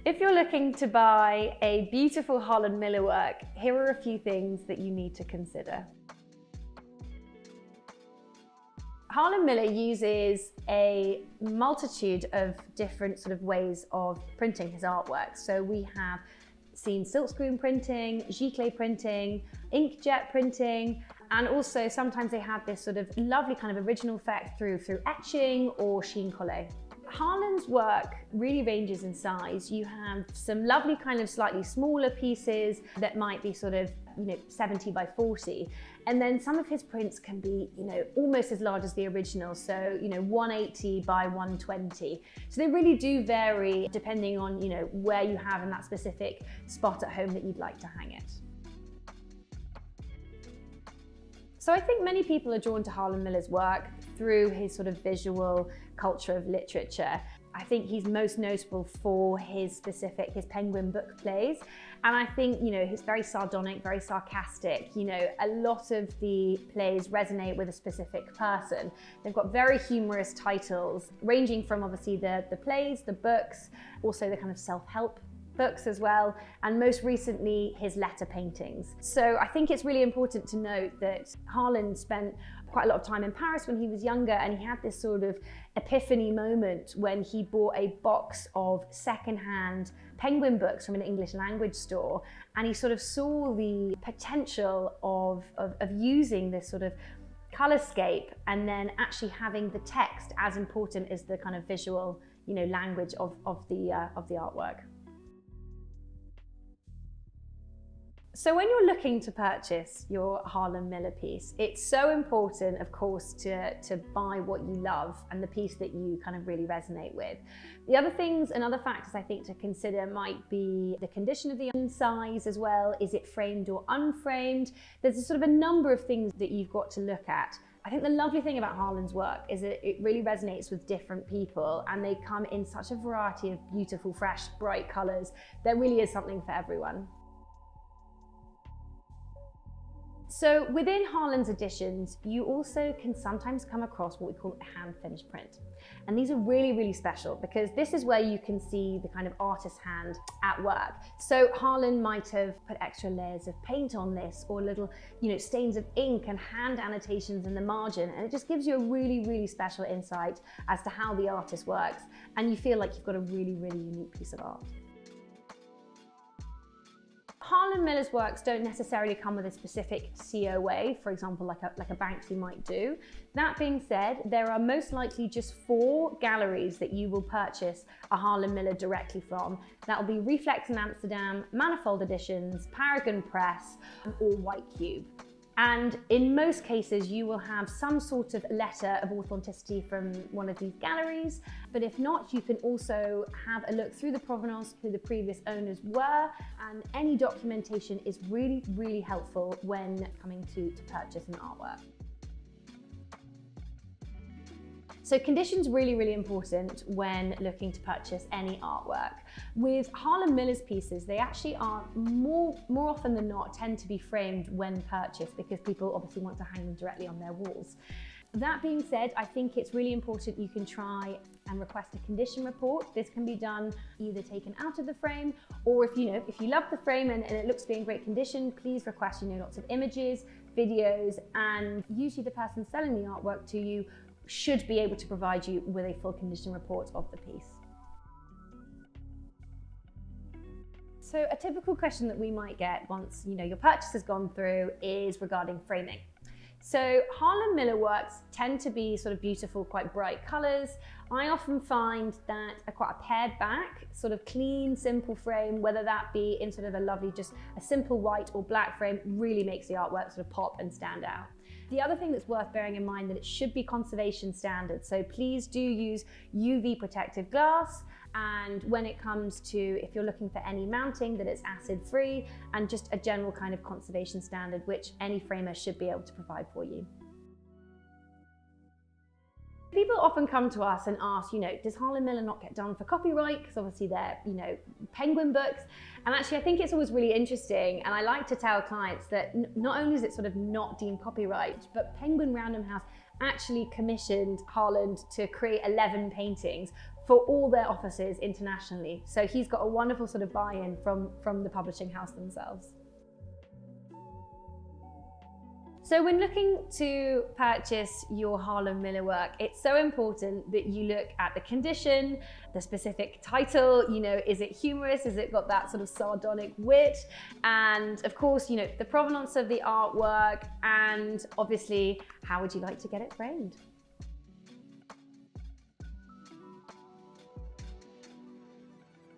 If you're looking to buy a beautiful Harland Miller work, here are a few things that you need to consider. Harland Miller uses a multitude of different sort of ways of printing his artwork. So we have seen silkscreen printing, giclée printing, inkjet printing, and also sometimes they have this sort of lovely kind of original effect through etching or sheen collé. Harland's work really ranges in size. You have some lovely kind of slightly smaller pieces that might be sort of 70 by 40. And then some of his prints can be, almost as large as the original. So, 180 by 120. So they really do vary depending on, where you have in that specific spot at home that you'd like to hang it. So I think many people are drawn to Harland Miller's work through his sort of visual culture of literature. I think he's most notable for his penguin book plays. And I think, he's very sardonic, very sarcastic. A lot of the plays resonate with a specific person. They've got very humorous titles, ranging from obviously the plays, the books, also the kind of self-help books as well, and most recently his letter paintings. So I think it's really important to note that Harland spent quite a lot of time in Paris when he was younger, and he had this sort of epiphany moment when he bought a box of secondhand penguin books from an English language store, and he sort of saw the potential of using this sort of colorscape and then actually having the text as important as the kind of visual language of the artwork. So when you're looking to purchase your Harland Miller piece, it's so important, of course, to buy what you love and the piece that you kind of really resonate with. The other things and other factors I think to consider might be the condition of the size as well. Is it framed or unframed? There's a sort of a number of things that you've got to look at. I think the lovely thing about Harland's work is that it really resonates with different people, and they come in such a variety of beautiful, fresh, bright colors. There really is something for everyone. So within Harland's editions, you also can sometimes come across what we call a hand-finished print. And these are really, really special because this is where you can see the kind of artist's hand at work. So Harland might have put extra layers of paint on this, or little, stains of ink and hand annotations in the margin. And it just gives you a really, really special insight as to how the artist works. And you feel like you've got a really, really unique piece of art. Harland Miller's works don't necessarily come with a specific COA, for example, like a Banksy might do. That being said, there are most likely just 4 galleries that you will purchase a Harland Miller directly from. That will be Reflex in Amsterdam, Manifold Editions, Paragon Press, or White Cube. And in most cases, you will have some sort of letter of authenticity from one of these galleries. But if not, you can also have a look through the provenance, who the previous owners were, and any documentation is really, really helpful when coming to purchase an artwork. So condition's really, really important when looking to purchase any artwork. With Harland Miller's pieces, they actually are more often than not tend to be framed when purchased, because people obviously want to hang them directly on their walls. That being said, I think it's really important you can try and request a condition report. This can be done either taken out of the frame, or if you love the frame and it looks to be in great condition, please request lots of images, videos, and usually the person selling the artwork to you should be able to provide you with a full condition report of the piece. So a typical question that we might get once your purchase has gone through is regarding framing. So Harland Miller works tend to be sort of beautiful, quite bright colors. I often find that quite a pared back, sort of clean, simple frame, whether that be in sort of a lovely, just a simple white or black frame, really makes the artwork sort of pop and stand out. The other thing that's worth bearing in mind that it should be conservation standard. So please do use UV protected glass. And when it comes to, if you're looking for any mounting, that it's acid free, and just a general kind of conservation standard, which any framer should be able to provide for you. People often come to us and ask, does Harland Miller not get done for copyright? Because obviously they're, penguin books. And actually, I think it's always really interesting. And I like to tell clients that not only is it sort of not deemed copyright, but Penguin Random House actually commissioned Harland to create 11 paintings for all their offices internationally. So he's got a wonderful sort of buy-in from the publishing house themselves. So when looking to purchase your Harland Miller work, it's so important that you look at the condition, the specific title, you know, is it humorous? Has it got that sort of sardonic wit? And of course, you know, the provenance of the artwork, and obviously, how would you like to get it framed?